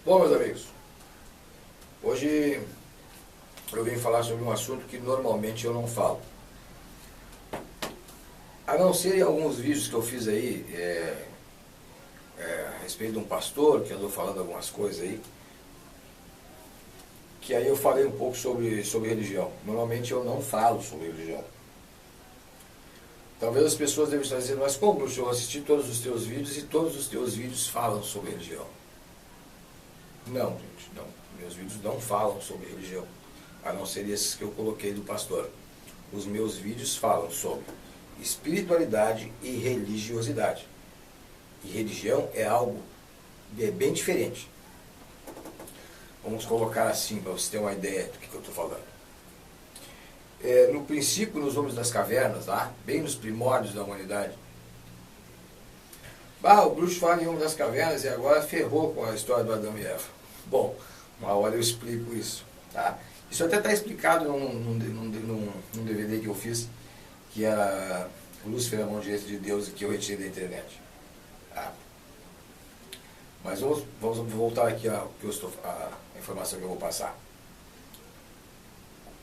Bom, meus amigos, hoje eu vim falar sobre um assunto que normalmente eu não falo. A não ser em alguns vídeos que eu fiz aí a respeito de um pastor que andou falando algumas coisas aí, que aí eu falei um pouco sobre religião. Normalmente eu não falo sobre religião. Talvez as pessoas devem estar dizendo, mas como, Bruxo, eu assisti todos os teus vídeos e todos os teus vídeos falam sobre religião. Não, gente, não. Meus vídeos não falam sobre religião, a não ser esses que eu coloquei do pastor. Os meus vídeos falam sobre espiritualidade e religiosidade. E religião é algo bem diferente. Vamos colocar assim, para você ter uma ideia do que eu estou falando. No princípio, nos homens das cavernas, lá, bem nos primórdios da humanidade, o Bruxo fala em homens das cavernas e agora ferrou com a história do Adão e Eva. Bom, uma hora eu explico isso. Tá? Isso até está explicado num DVD que eu fiz, que era Lúcifer, a mão direita de Deus, e que eu retirei da internet. Tá? Mas vamos voltar aqui a informação que eu vou passar.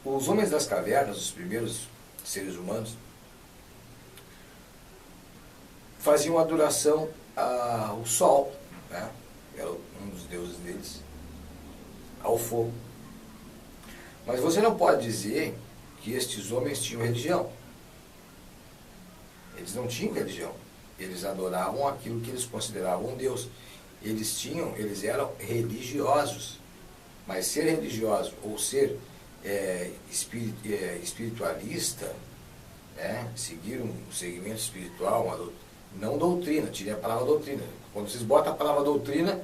Os homens das cavernas, os primeiros seres humanos, faziam adoração ao sol, né? Era um dos deuses deles, ao fogo. Mas você não pode dizer que estes homens tinham religião. Eles não tinham religião. Eles adoravam aquilo que eles consideravam um Deus. Eles eram religiosos. Mas ser religioso ou ser espiritualista, seguir um segmento espiritual, não doutrina, tirei a palavra doutrina. Quando vocês botam a palavra doutrina,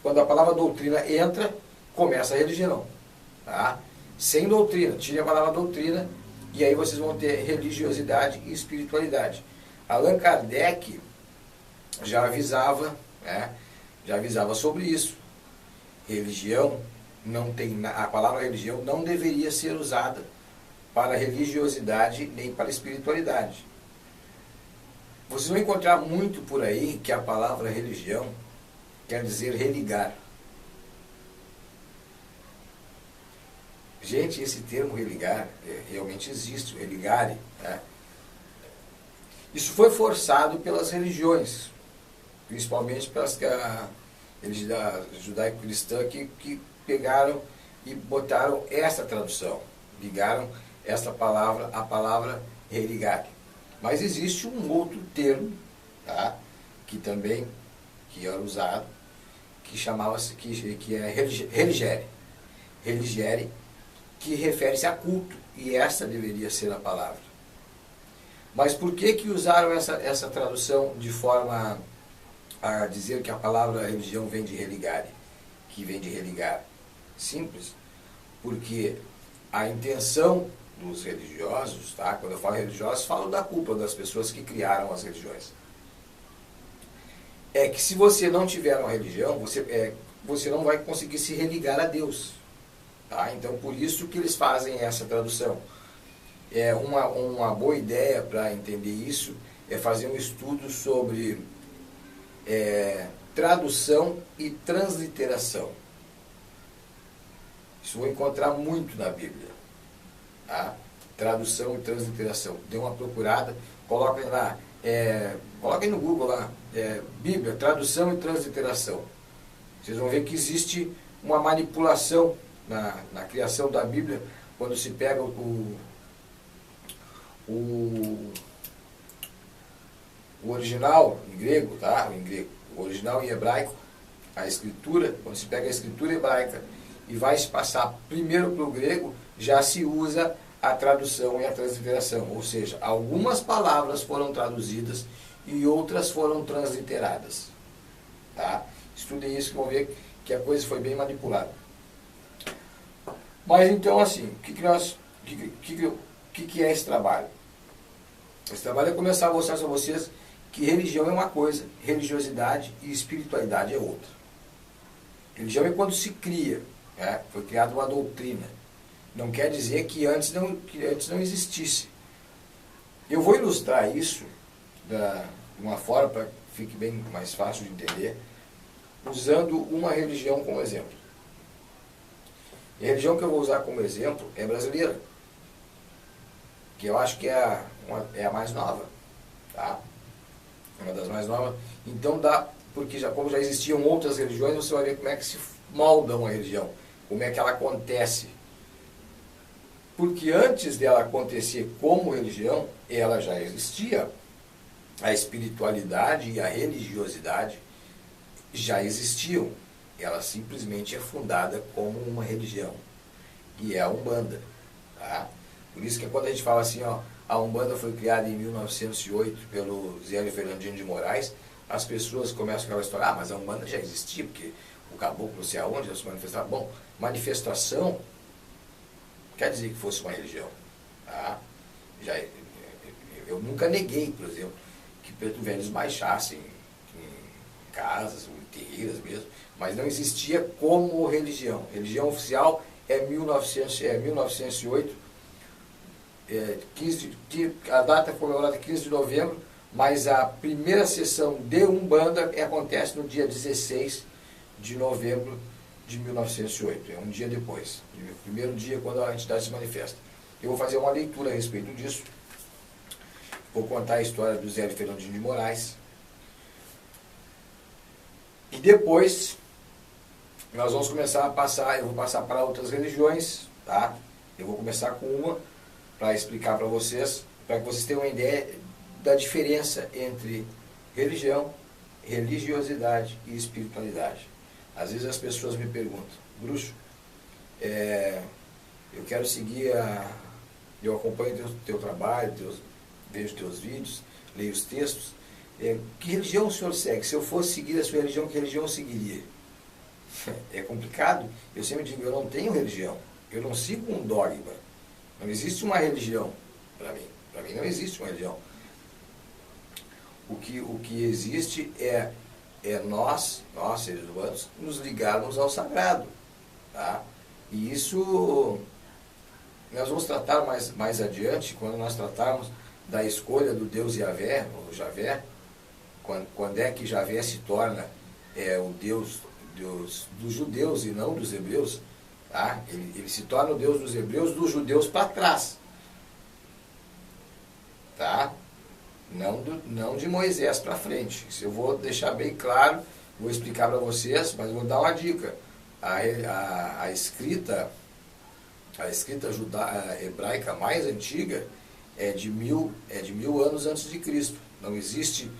quando a palavra doutrina entra, começa a religião. Tá? Sem doutrina, tirem a palavra doutrina, e aí vocês vão ter religiosidade e espiritualidade. Allan Kardec já avisava sobre isso. Religião não tem, a palavra religião não deveria ser usada para religiosidade nem para espiritualidade. Vocês vão encontrar muito por aí que a palavra religião quer dizer religar. Gente, esse termo religar realmente existe, o religare. Né? Isso foi forçado pelas religiões, principalmente pelas da judaico-cristã que pegaram e botaram essa tradução, ligaram essa palavra à palavra religare. Mas existe um outro termo, tá? Que era usado, que chamava-se, que é religere. Religere, que refere-se a culto, e essa deveria ser a palavra. Mas por que usaram essa tradução de forma a dizer que a palavra religião vem de religare, que vem de religar? Simples, porque a intenção dos religiosos, tá? Quando eu falo religiosos, falo da culpa das pessoas que criaram as religiões. É que se você não tiver uma religião, você não vai conseguir se religar a Deus. Tá? Então, por isso que eles fazem essa tradução. Uma boa ideia para entender isso é fazer um estudo sobre tradução e transliteração. Isso vou encontrar muito na Bíblia. Tá? Tradução e transliteração. Dê uma procurada, coloquem lá, coloquem no Google lá, Bíblia, tradução e transliteração. Vocês vão ver que existe uma manipulação na criação da Bíblia, quando se pega o original em grego, tá? O original em hebraico, a escritura, quando se pega a escritura hebraica e vai se passar primeiro para o grego, já se usa a tradução e a transliteração, ou seja, algumas palavras foram traduzidas e outras foram transliteradas. Tá? Estudem isso que vão ver que a coisa foi bem manipulada. Mas então assim, o que é esse trabalho? Esse trabalho é começar a mostrar para vocês que religião é uma coisa, religiosidade e espiritualidade é outra. Religião é quando se cria, foi criada uma doutrina. Não quer dizer que antes não existisse. Eu vou ilustrar isso de uma forma para que fique bem mais fácil de entender, usando uma religião como exemplo. E a religião que eu vou usar como exemplo é brasileira, que eu acho que é a mais nova, tá? Uma das mais novas. Então dá, porque como já existiam outras religiões, você vai ver como é que se molda uma religião, como é que ela acontece. Porque antes dela acontecer como religião, ela já existia. A espiritualidade e a religiosidade já existiam. Ela simplesmente é fundada como uma religião, e é a Umbanda. Tá? Por isso que quando a gente fala assim, ó, a Umbanda foi criada em 1908 pelo Zélio Fernandino de Moraes, as pessoas começam aquela história, mas a Umbanda já existia, porque o caboclo não sei aonde já se manifestava. Bom, manifestação quer dizer que fosse uma religião. Tá? Eu nunca neguei, por exemplo, que preto velhos baixassem em casas, ou em terreiras mesmo, mas não existia como religião. Religião oficial é 1908, a data foi comemorada 15 de novembro, mas a primeira sessão de Umbanda acontece no dia 16 de novembro de 1908, é um dia depois, o primeiro dia quando a entidade se manifesta. Eu vou fazer uma leitura a respeito disso, vou contar a história do Zélio Fernandino de Moraes, e depois nós vamos começar a passar, eu vou passar para outras religiões, tá? Eu vou começar com uma, para explicar para vocês, para que vocês tenham uma ideia da diferença entre religião, religiosidade e espiritualidade. Às vezes as pessoas me perguntam, Bruxo, eu quero seguir eu acompanho teu trabalho, vejo teus vídeos, leio os textos, que religião o senhor segue? Se eu fosse seguir a sua religião, que religião eu seguiria? É complicado. Eu sempre digo, eu não tenho religião, eu não sigo um dogma, não existe uma religião para mim não existe uma religião. O que existe é nós seres humanos, nos ligarmos ao sagrado, tá? E isso nós vamos tratar mais adiante, quando nós tratarmos da escolha do Deus Yahvé, ou Javé, quando é que Javé se torna o Deus dos judeus e não dos hebreus, tá? Ele se torna o Deus dos hebreus, dos judeus para trás, tá? Não de Moisés para frente. Isso eu vou deixar bem claro, vou explicar para vocês, mas vou dar uma dica. A escrita hebraica mais antiga é de mil anos antes de Cristo. Não existe,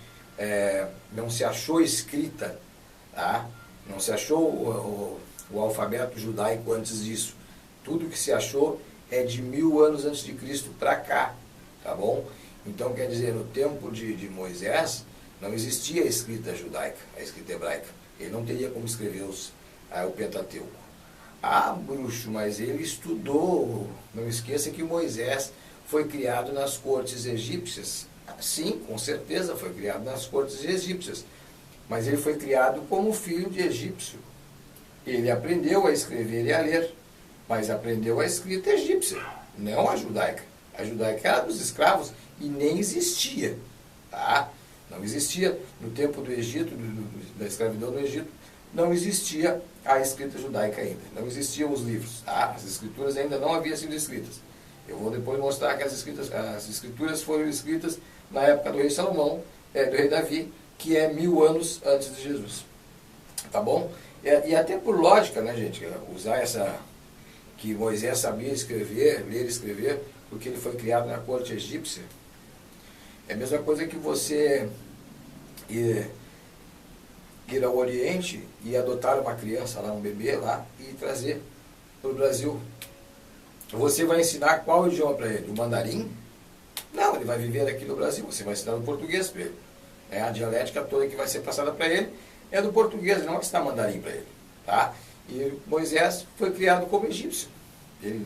não se achou escrita, tá? Não se achou o alfabeto judaico antes disso. Tudo que se achou é de 1000 anos antes de Cristo para cá, tá bom? Então, quer dizer, no tempo de Moisés, não existia a escrita judaica, a escrita hebraica. Ele não teria como escrever o Pentateuco. Ah, Bruxo, mas ele estudou. Não esqueça que Moisés foi criado nas cortes egípcias. Sim, com certeza foi criado nas cortes egípcias. Mas ele foi criado como filho de egípcio. Ele aprendeu a escrever e a ler, mas aprendeu a escrita egípcia, não a judaica. A judaica era dos escravos e nem existia, tá? Não existia no tempo do Egito, da escravidão no Egito, não existia a escrita judaica ainda, não existiam os livros, tá? As escrituras ainda não haviam sido escritas. Eu vou depois mostrar que as escrituras foram escritas na época do rei Salomão, do rei Davi, que é 1000 anos antes de Jesus, tá bom? E até por lógica, né, gente, usar que Moisés sabia escrever, ler e escrever, porque ele foi criado na corte egípcia. É a mesma coisa que você ir ao Oriente e adotar uma criança lá, um bebê lá, e trazer para o Brasil. Você vai ensinar qual idioma para ele? O mandarim? Não, ele vai viver aqui no Brasil, você vai ensinar o português para ele. A dialética toda que vai ser passada para ele é do português, não é ensinar mandarim para ele. Tá? E Moisés foi criado como egípcio. Ele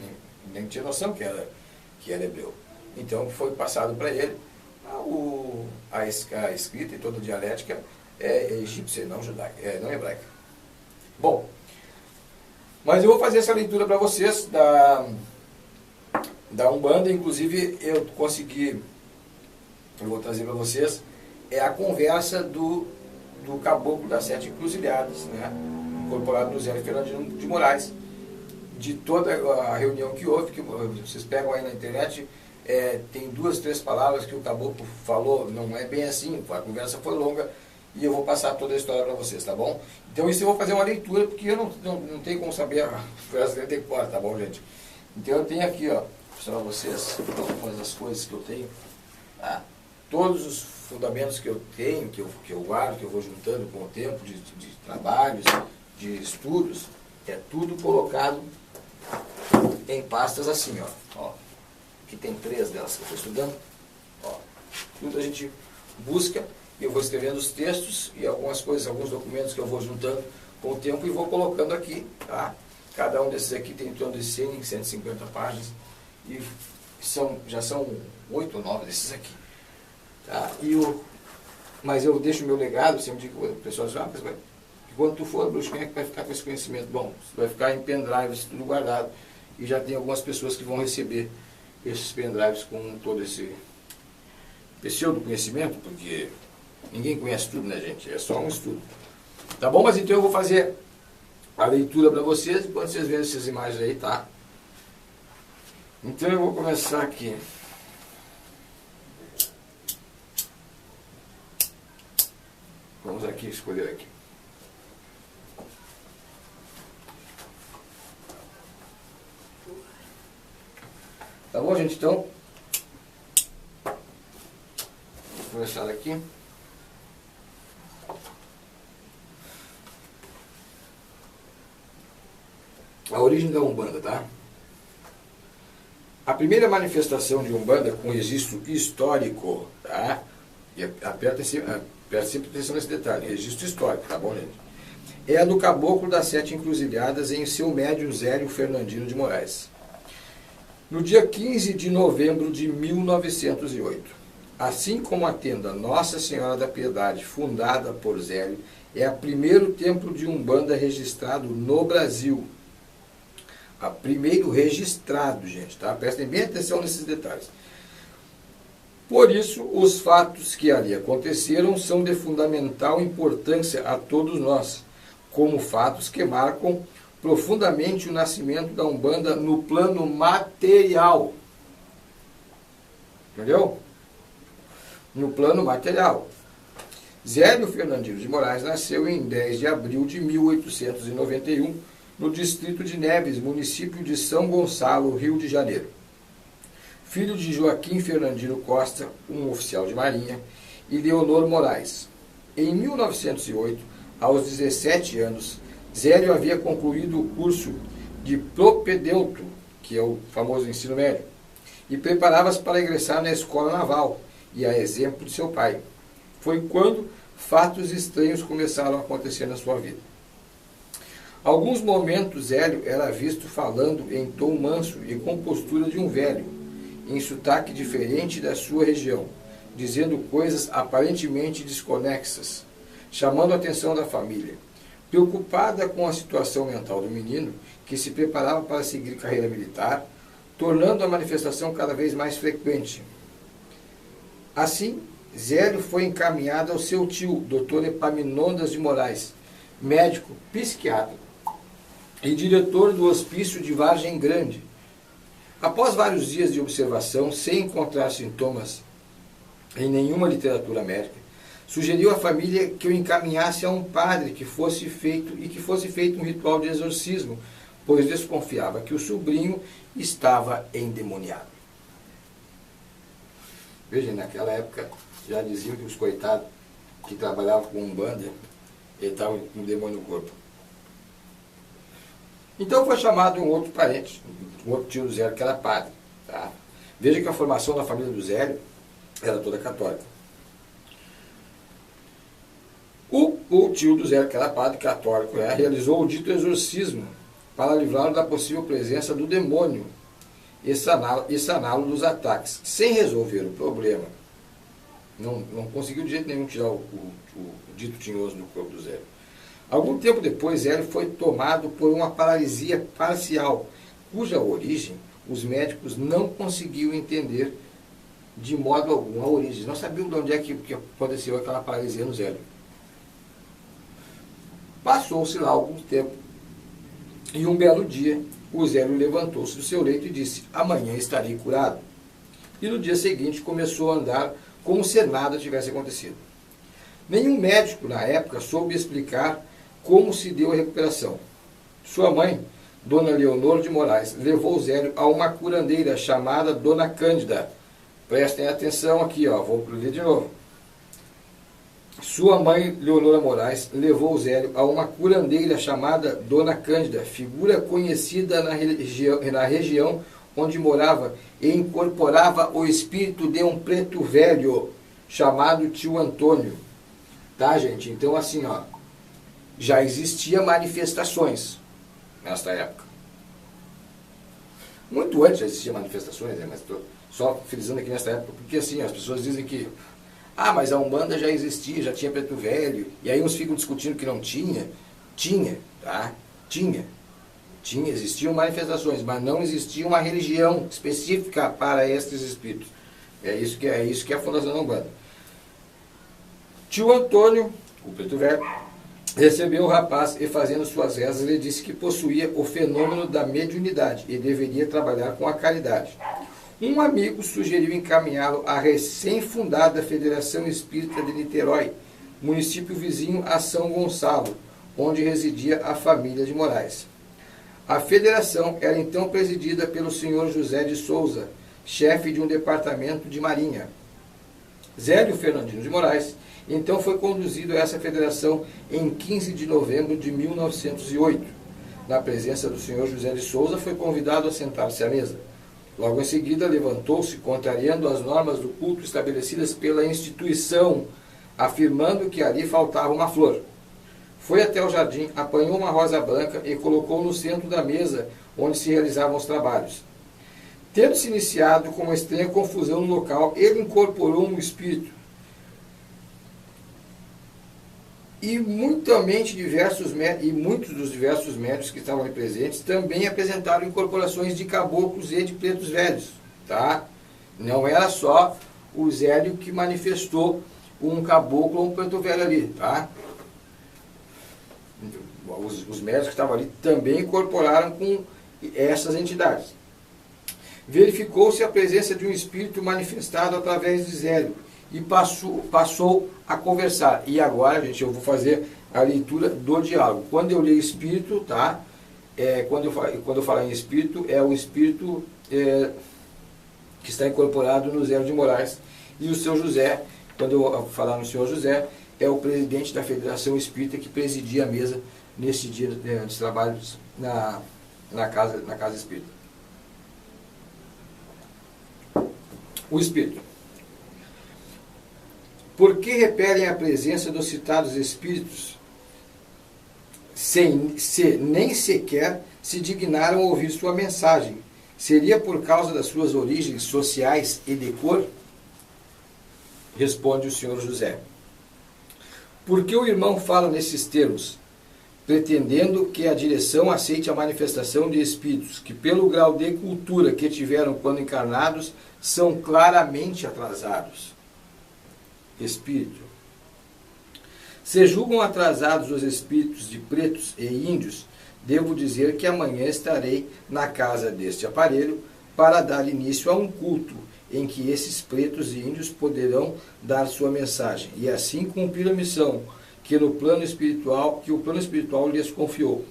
nem tinha noção que era hebreu. Então foi passado para ele a escrita e toda a dialética é egípcia, não judaica, não hebraica. Bom, mas eu vou fazer essa leitura para vocês da Umbanda, inclusive eu vou trazer para vocês a conversa do do Caboclo das Sete Encruzilhadas, né? Incorporado no Zélio Fernandino de Moraes, de toda a reunião que houve, que vocês pegam aí na internet, tem 2, 3 palavras que o Caboclo falou, não é bem assim, a conversa foi longa, e eu vou passar toda a história para vocês, tá bom? Então isso eu vou fazer uma leitura, porque eu não tenho como saber a conversa dele decora, tá bom, gente? Então eu tenho aqui, ó, vou mostrar para vocês algumas das coisas que eu tenho, tá? Todos os fundamentos que eu tenho, que eu guardo, que eu vou juntando com o tempo, de trabalhos, de estudos, é tudo colocado em pastas assim, ó. Aqui tem 3 delas que eu estou estudando. Ó. Tudo a gente busca, eu vou escrevendo os textos e algumas coisas, alguns documentos que eu vou juntando com o tempo e vou colocando aqui, tá? Cada um desses aqui tem em torno de 100, 150 páginas e já são 8 ou 9 desses aqui. Tá? Mas eu deixo o meu legado, sempre digo, o pessoal diz, mas quando tu for, Bruxo, quem é que vai ficar com esse conhecimento? Bom, vai ficar em pendrives, tudo guardado, e já tem algumas pessoas que vão receber esses pendrives com todo esse pseudo conhecimento, porque ninguém conhece tudo, né, gente? É só um estudo. Tá bom? Mas então eu vou fazer a leitura para vocês, enquanto vocês veem essas imagens aí, tá? Então eu vou começar aqui. Vamos aqui escolher aqui. Tá bom, gente? Então, vou começar aqui. A origem da Umbanda, tá? A primeira manifestação de Umbanda com registro histórico, tá? E aperta sempre atenção nesse detalhe, registro histórico, tá bom, gente? É a do Caboclo das Sete Encruzilhadas em seu médium Zélio Fernandino de Moraes. No dia 15 de novembro de 1908, assim como a tenda Nossa Senhora da Piedade, fundada por Zélio, é o primeiro templo de Umbanda registrado no Brasil. Primeiro registrado, gente, tá? Prestem bem atenção nesses detalhes. Por isso, os fatos que ali aconteceram são de fundamental importância a todos nós, como fatos que marcam profundamente o nascimento da Umbanda no plano material. Entendeu? No plano material. Zélio Fernandino de Moraes nasceu em 10 de abril de 1891, no distrito de Neves, município de São Gonçalo, Rio de Janeiro. Filho de Joaquim Fernandino Costa, um oficial de marinha, e Leonor Moraes. Em 1908, aos 17 anos, Zélio havia concluído o curso de propedeuto, que é o famoso ensino médio, e preparava-se para ingressar na escola naval, e a exemplo de seu pai. Foi quando fatos estranhos começaram a acontecer na sua vida. Alguns momentos Zélio era visto falando em tom manso e com postura de um velho, em sotaque diferente da sua região, dizendo coisas aparentemente desconexas, chamando a atenção da família. Preocupada com a situação mental do menino, que se preparava para seguir carreira militar, tornando a manifestação cada vez mais frequente. Assim, Zélio foi encaminhado ao seu tio, Dr. Epaminondas de Moraes, médico psiquiatra e diretor do hospício de Vargem Grande. Após vários dias de observação, sem encontrar sintomas em nenhuma literatura médica, sugeriu à família que o encaminhasse a um padre que fosse feito um ritual de exorcismo, pois desconfiava que o sobrinho estava endemoniado. Veja, naquela época já diziam que os coitados que trabalhavam com Umbanda, ele estava com um demônio no corpo. Então foi chamado um outro parente, um outro tio do Zélio, que era padre. Tá? Veja que a formação da família do Zélio era toda católica. O tio do Zélio, que era padre católico, realizou o dito exorcismo para livrá-lo da possível presença do demônio e saná-lo dos ataques, sem resolver o problema. Não conseguiu de jeito nenhum tirar o dito tinhoso do corpo do Zélio. Algum tempo depois, Zélio foi tomado por uma paralisia parcial, cuja origem os médicos não conseguiam entender de modo algum. A origem, não sabiam de onde é que aconteceu aquela paralisia no Zélio. Passou-se lá algum tempo, e um belo dia, o Zélio levantou-se do seu leito e disse: amanhã estarei curado. E no dia seguinte começou a andar como se nada tivesse acontecido. Nenhum médico na época soube explicar como se deu a recuperação. Sua mãe, Dona Leonor de Moraes, levou Zélio a uma curandeira chamada Dona Cândida. Prestem atenção aqui, ó, vou ler de novo. Sua mãe, Leonora Moraes, levou Zélio a uma curandeira chamada Dona Cândida, figura conhecida na região onde morava, e incorporava o espírito de um preto velho, chamado tio Antônio. Tá, gente? Então, assim, ó, já existia manifestações nesta época. Muito antes já existiam manifestações, né? Mas estou só frisando aqui nesta época, porque assim, as pessoas dizem que mas a Umbanda já existia, já tinha preto velho, e aí uns ficam discutindo que não tinha. Tinha, tá? Tinha, existiam manifestações, mas não existia uma religião específica para estes espíritos. É isso que é a fundação da Umbanda. Tio Antônio, o preto velho, recebeu o rapaz e, fazendo suas rezas, lhe disse que possuía o fenômeno da mediunidade e deveria trabalhar com a caridade. Um amigo sugeriu encaminhá-lo à recém-fundada Federação Espírita de Niterói, município vizinho a São Gonçalo, onde residia a família de Moraes. A federação era então presidida pelo senhor José de Souza, chefe de um departamento de marinha. Zélio Fernandino de Moraes então foi conduzido a essa federação em 15 de novembro de 1908. Na presença do senhor José de Souza, foi convidado a sentar-se à mesa. Logo em seguida, levantou-se, contrariando as normas do culto estabelecidas pela instituição, afirmando que ali faltava uma flor. Foi até o jardim, apanhou uma rosa branca e colocou no centro da mesa onde se realizavam os trabalhos. Tendo-se iniciado com uma estranha confusão no local, ele incorporou um espírito. E muitos dos diversos médios que estavam ali presentes também apresentaram incorporações de caboclos e de pretos velhos. Tá? Não era só o Zélio que manifestou um caboclo ou um preto velho ali. Tá? Os médios que estavam ali também incorporaram com essas entidades. Verificou-se a presença de um espírito manifestado através de Zélio e passou a conversar. E agora, gente, eu vou fazer a leitura do diálogo. Quando eu leio espírito, tá? Quando eu falar em espírito, é o espírito que está incorporado no Zélio de Moraes. E o seu José, quando eu falar no senhor José, é o presidente da Federação Espírita que presidia a mesa nesse dia de trabalhos na casa espírita. O espírito. Por que repelem a presença dos citados espíritos se nem sequer se dignaram a ouvir sua mensagem? Seria por causa das suas origens sociais e de cor? Responde o senhor José. Por que o irmão fala nesses termos, pretendendo que a direção aceite a manifestação de espíritos que, pelo grau de cultura que tiveram quando encarnados, são claramente atrasados? Espírito. Se julgam atrasados os espíritos de pretos e índios, devo dizer que amanhã estarei na casa deste aparelho para dar início a um culto em que esses pretos e índios poderão dar sua mensagem e assim cumprir a missão que o plano espiritual lhes confiou.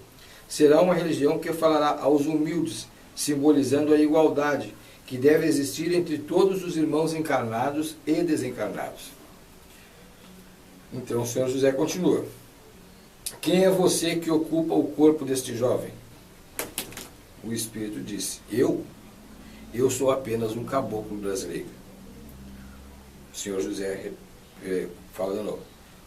Será uma religião que falará aos humildes, simbolizando a igualdade que deve existir entre todos os irmãos encarnados e desencarnados. Então o senhor José continua. Quem é você que ocupa o corpo deste jovem? O espírito disse: Eu sou apenas um caboclo brasileiro. O senhor José fala de novo.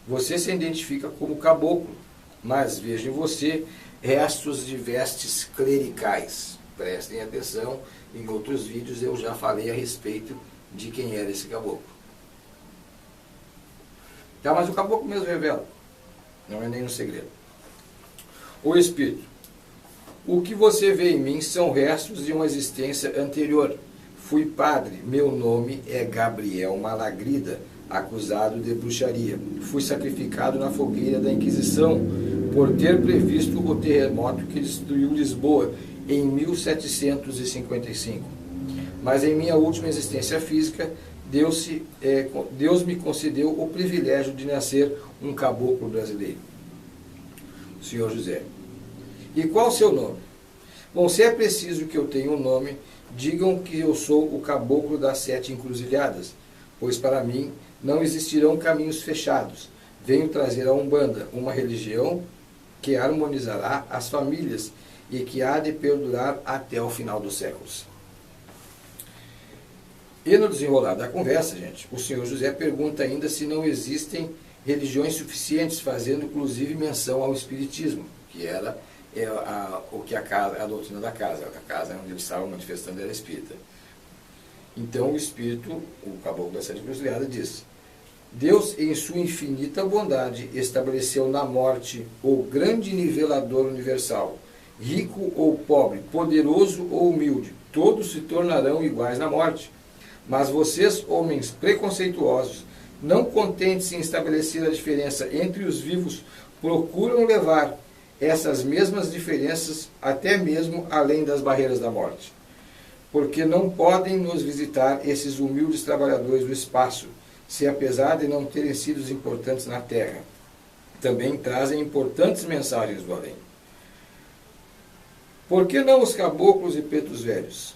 Você se identifica como caboclo, mas vejo em você restos de vestes clericais. Prestem atenção, em outros vídeos eu já falei a respeito de quem era esse caboclo. Tá, mas o caboclo mesmo revela. Não é nenhum segredo. O espírito. O que você vê em mim são restos de uma existência anterior. Fui padre. Meu nome é Gabriel Malagrida. acusado de bruxaria. Fui sacrificado na fogueira da Inquisição por ter previsto o terremoto que destruiu Lisboa em 1755. Mas em minha última existência física, Deus me concedeu o privilégio de nascer um caboclo brasileiro. Senhor José. E qual o seu nome? Bom, se é preciso que eu tenha um nome, digam que eu sou o caboclo das 7 encruzilhadas, pois para mim não existirão caminhos fechados. Venho trazer a Umbanda, uma religião que harmonizará as famílias e que há de perdurar até o final dos séculos. E no desenrolar da conversa, gente, o senhor José pergunta ainda se não existem religiões suficientes, fazendo inclusive menção ao espiritismo, que era a doutrina da casa. A casa onde eles estavam manifestando era espírita. Então o espírito, o caboclo da 7 encruzilhadas, diz: Deus, em sua infinita bondade, estabeleceu na morte o grande nivelador universal. Rico ou pobre, poderoso ou humilde, todos se tornarão iguais na morte. Mas vocês, homens preconceituosos, não contentes em estabelecer a diferença entre os vivos, procuram levar essas mesmas diferenças até mesmo além das barreiras da morte. Porque não podem nos visitar esses humildes trabalhadores do espaço, se apesar de não terem sido importantes na Terra, também trazem importantes mensagens do além. Por que não os caboclos e pretos velhos?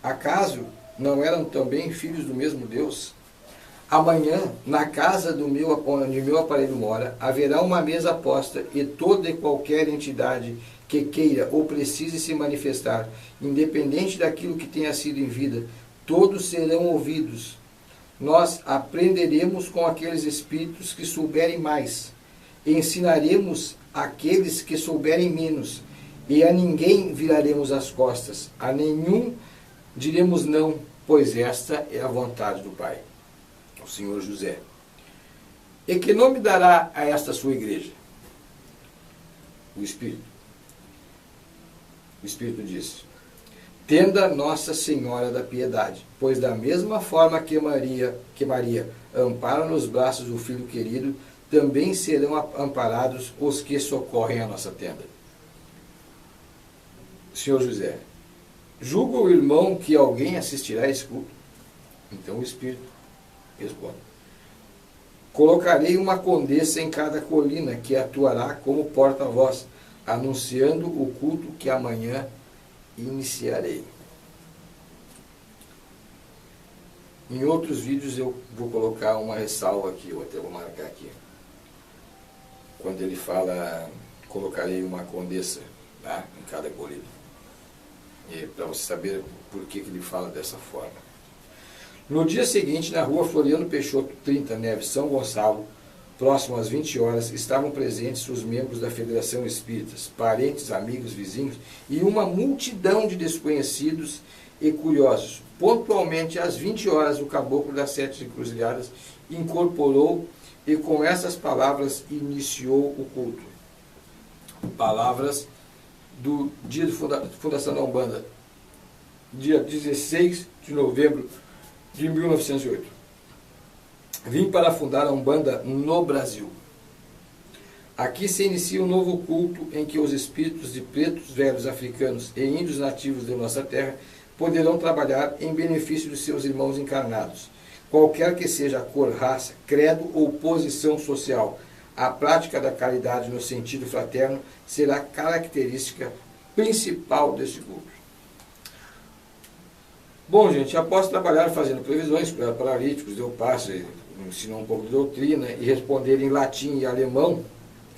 Acaso não eram também filhos do mesmo Deus? Amanhã, na casa onde meu aparelho mora, haverá uma mesa posta e toda e qualquer entidade que queira ou precise se manifestar, independente daquilo que tenha sido em vida, todos serão ouvidos. Nós aprenderemos com aqueles espíritos que souberem mais, ensinaremos aqueles que souberem menos, e a ninguém viraremos as costas, a nenhum diremos não, pois esta é a vontade do Pai. O Senhor José. E que nome dará a esta sua igreja? O Espírito. O Espírito disse: Tenda Nossa Senhora da Piedade, pois da mesma forma que Maria ampara nos braços o Filho querido, também serão amparados os que socorrem a nossa tenda. Senhor José. Julga o irmão que alguém assistirá a esse culto? Então o Espírito responde: Colocarei uma condessa em cada colina que atuará como porta-voz, anunciando o culto que amanhã iniciarei. Em outros vídeos eu vou colocar uma ressalva aqui, eu até vou marcar aqui. Quando ele fala, colocarei uma condessa, tá, em cada colina. Para você saber por que ele fala dessa forma. No dia seguinte, na rua Floriano Peixoto 30, Neves, São Gonçalo, próximo às 20 horas, estavam presentes os membros da Federação Espíritas, parentes, amigos, vizinhos e uma multidão de desconhecidos e curiosos. Pontualmente às 20 horas, o caboclo das 7 encruzilhadas incorporou e com essas palavras iniciou o culto. Palavras do dia de fundação da Umbanda, dia 16 de novembro de 1908. Vim para fundar a Umbanda no Brasil. Aqui se inicia um novo culto em que os espíritos de pretos velhos africanos e índios nativos de nossa terra poderão trabalhar em benefício de seus irmãos encarnados. Qualquer que seja a cor, raça, credo ou posição social, a prática da caridade no sentido fraterno será característica principal deste culto. Bom, gente, após trabalhar fazendo previsões para paralíticos, deu passe, ensinou um pouco de doutrina e responder em latim e alemão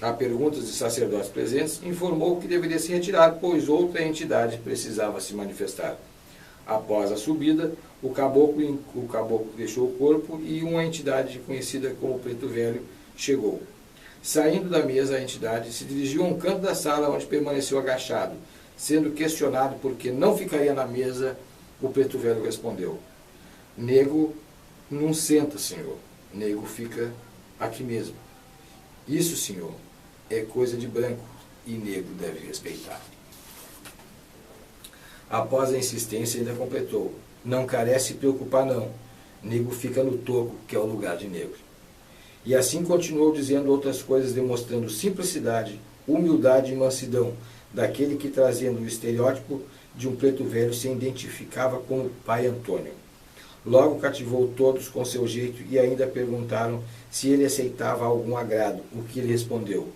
a perguntas de sacerdotes presentes, informou que deveria se retirar, pois outra entidade precisava se manifestar. Após a subida, o caboclo deixou o corpo e uma entidade conhecida como Preto Velho chegou. Saindo da mesa, a entidade se dirigiu a um canto da sala onde permaneceu agachado. Sendo questionado por que não ficaria na mesa, o Preto Velho respondeu: Nego não senta, senhor. Nego fica aqui mesmo. Isso, senhor, é coisa de branco e negro deve respeitar. Após a insistência, ainda completou: Não carece preocupar, não. negro fica no toco, que é o lugar de negro. E assim continuou dizendo outras coisas, demonstrando simplicidade, humildade e mansidão, daquele que, trazendo o estereótipo de um preto velho, se identificava com o pai Antônio. Logo cativou todos com seu jeito e ainda perguntaram se ele aceitava algum agrado, o que ele respondeu: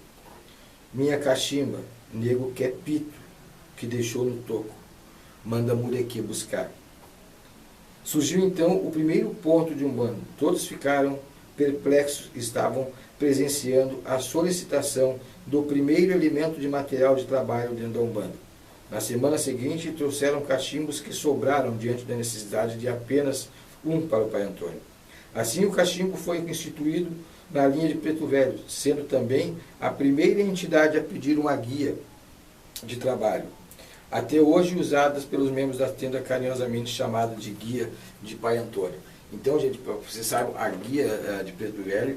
minha cachimba, nego quer pito, que deixou no toco, manda mureque buscar. Surgiu então o primeiro ponto de Umbanda. Todos ficaram perplexos, estavam presenciando a solicitação do primeiro elemento de material de trabalho dentro da Umbanda. Na semana seguinte, trouxeram cachimbos que sobraram diante da necessidade de apenas um para o pai Antônio. Assim, o cachimbo foi instituído na linha de Preto Velho, sendo também a primeira entidade a pedir uma guia de trabalho, até hoje usadas pelos membros da tenda carinhosamente chamada de guia de pai Antônio. Então, gente, para vocês saibam, a guia de Preto Velho,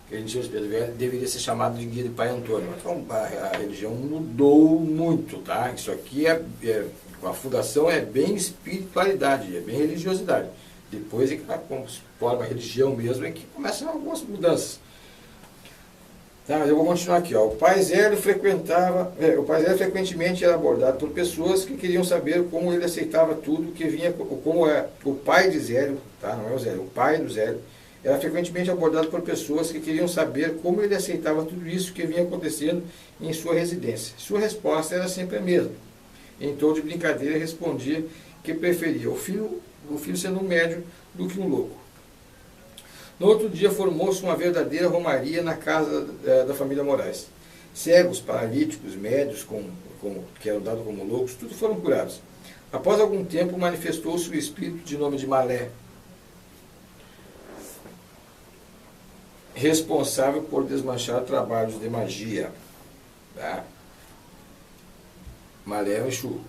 que a gente chama de Preto Velho, deveria ser chamado de guia de pai Antônio. Então, a religião mudou muito, tá? Isso aqui a fundação é bem espiritualidade, é bem religiosidade. Depois é que como se forma a religião mesmo, é que começam algumas mudanças. Tá, mas eu vou continuar aqui. Ó. O pai Zélio frequentemente era abordado por pessoas que queriam saber como ele aceitava tudo que vinha, como é o pai de Zélio, tá? Não é o Zélio, o pai do Zélio, era frequentemente abordado por pessoas que queriam saber como ele aceitava tudo isso que vinha acontecendo em sua residência. Sua resposta era sempre a mesma. Em tom de brincadeira, respondia que preferia o filho sendo um médium do que um louco. No outro dia formou-se uma verdadeira romaria na casa da família Moraes. Cegos, paralíticos, médios, que eram dados como loucos, tudo foram curados. Após algum tempo, manifestou-se o espírito de nome de Malé, responsável por desmanchar trabalhos de magia. Tá? Malé é um Exu.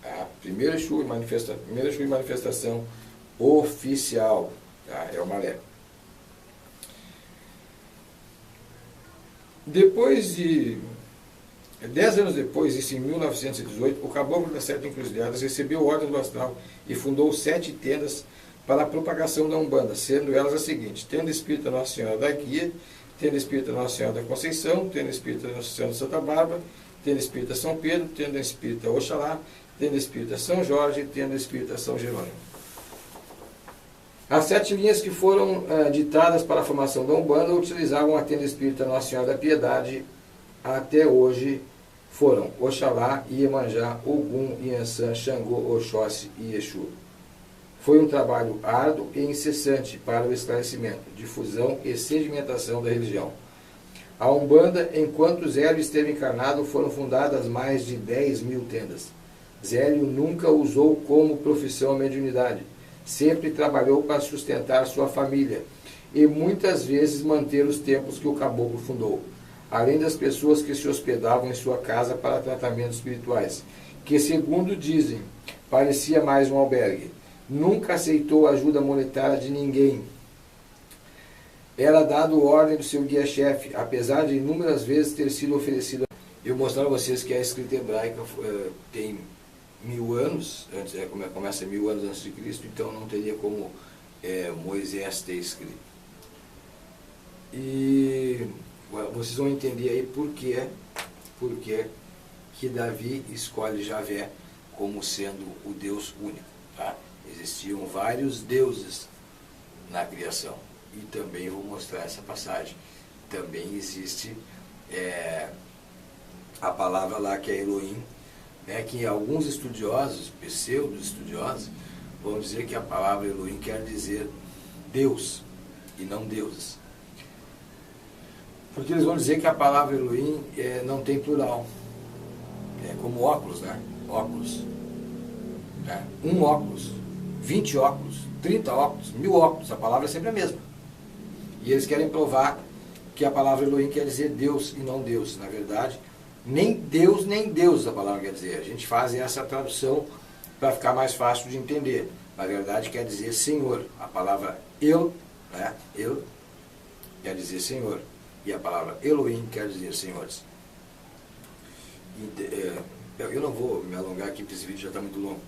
Tá? Primeiro Exu em manifestação oficial. Tá? É o Malé. Depois de 10 anos depois, isso em 1918, o Caboclo das Sete Encruzilhadas recebeu ordem do astral e fundou 7 tendas para a propagação da Umbanda, sendo elas as seguintes: Tenda Espírita Nossa Senhora da Guia, Tenda Espírita Nossa Senhora da Conceição, Tenda Espírita Nossa Senhora de Santa Bárbara, Tenda Espírita São Pedro, Tenda Espírita Oxalá, Tenda Espírita São Jorge e Tenda Espírita São Jerônimo. As 7 linhas que foram ditadas para a formação da Umbanda utilizavam a Tenda Espírita Nossa Senhora da Piedade. Até hoje foram Oxalá, Iemanjá, Ogum, Iansã, Xangô, Oxóssi e Exu. Foi um trabalho árduo e incessante para o esclarecimento, difusão e sedimentação da religião. A Umbanda, enquanto Zélio esteve encarnado, foram fundadas mais de 10.000 tendas. Zélio nunca usou como profissão a mediunidade. Sempre trabalhou para sustentar sua família e muitas vezes manter os templos que o caboclo fundou, além das pessoas que se hospedavam em sua casa para tratamentos espirituais, que, segundo dizem, parecia mais um albergue. Nunca aceitou ajuda monetária de ninguém. Era dado ordem do seu guia-chefe, apesar de inúmeras vezes ter sido oferecido. Eu vou mostrar a vocês que a escrita hebraica tem 1000 anos, começa 1000 anos antes de Cristo, então não teria como Moisés ter escrito. E vocês vão entender aí por que Davi escolhe Javé como sendo o Deus único. Tá? Existiam vários deuses na criação. E também vou mostrar essa passagem. Também existe a palavra lá que é Elohim, né, que alguns estudiosos, pseudo-estudiosos, vão dizer que a palavra Elohim quer dizer Deus e não deuses. Porque eles vão dizer que a palavra Elohim não tem plural. É como óculos, né? Óculos. Um óculos, 20 óculos, 30 óculos, 1000 óculos, a palavra é sempre a mesma. E eles querem provar que a palavra Elohim quer dizer Deus e não Deus. Na verdade, nem Deus a palavra quer dizer. A gente faz essa tradução para ficar mais fácil de entender. Na verdade, quer dizer Senhor. A palavra El, né? El quer dizer Senhor. E a palavra Elohim quer dizer senhores. Eu não vou me alongar aqui, porque esse vídeo já está muito longo.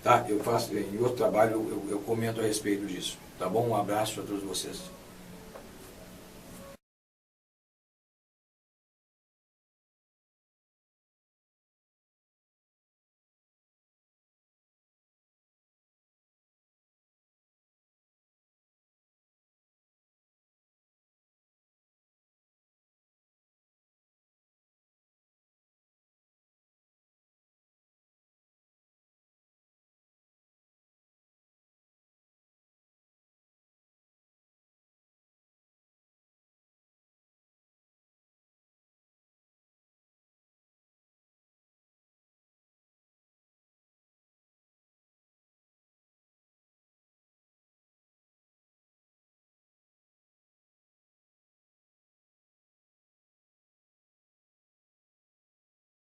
Tá? Eu faço, em outro trabalho eu comento a respeito disso. Tá bom? Um abraço a todos vocês.